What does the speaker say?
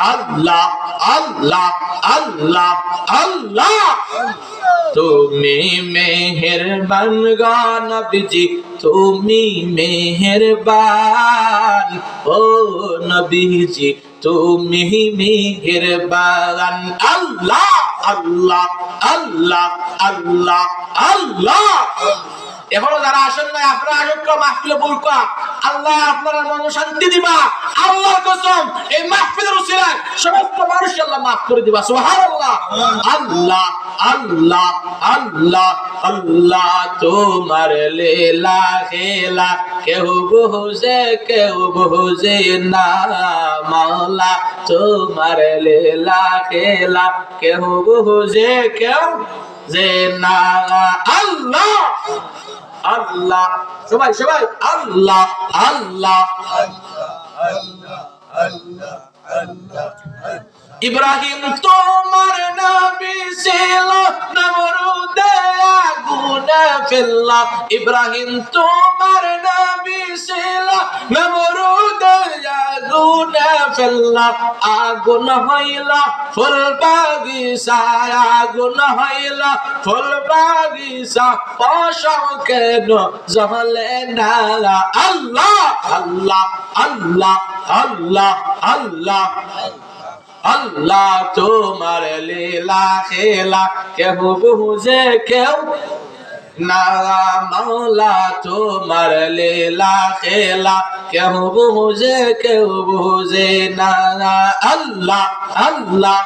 আল্লাহ আল্লাহ আল্লাহ আল্লাহ তুমি মেহেরবান গো নবীজি তুমি মেহেরবান ও নবীজি তুমি মেহেরবান আল্লাহ আল্লাহ আল্লাহ আল্লাহ আল্লাহ এখনো যারা আসেন নাই আপনারা আসুন মাহফিলে বলকা আল্লাহ আপনারা মনে শান্তি দিবা আল্লাহর কসম এই মাহফিলের উসিলায় সমস্ত মানুষ আল্লাহ মাফ করে দিবা সুবহানাল্লাহ আল্লাহ আল্লাহ আল্লাহ আল্লাহ তোমার লীলা খেলা কেউ বুঝে না মাওলা তোমার লীলা খেলা কেউ বুঝে না আল্লাহ আল্লাহ সবাই সবাই আল্লাহ আল্লাহ ইব্রাহিম তোমার নবী ছিল নমরুদে আগুনে ফেললা ইব্রাহিম তোমার নবী ছিল নমরুদে আগুনে ফেললা আগুন হইলা ফুল বাগিচা আগুন হইলা ফুল বাগিচা পশম কেন জ্বলে না আল্লাহ আল্লাহ আল্লাহ আল্লাহ আল্লাহ আল্লাহ তোমার লীলা খেলা কেউ বুঝে কেউ না মাওলা তোমার লীলা খেলা কেউ বুঝে না আল্লাহ আল্লাহ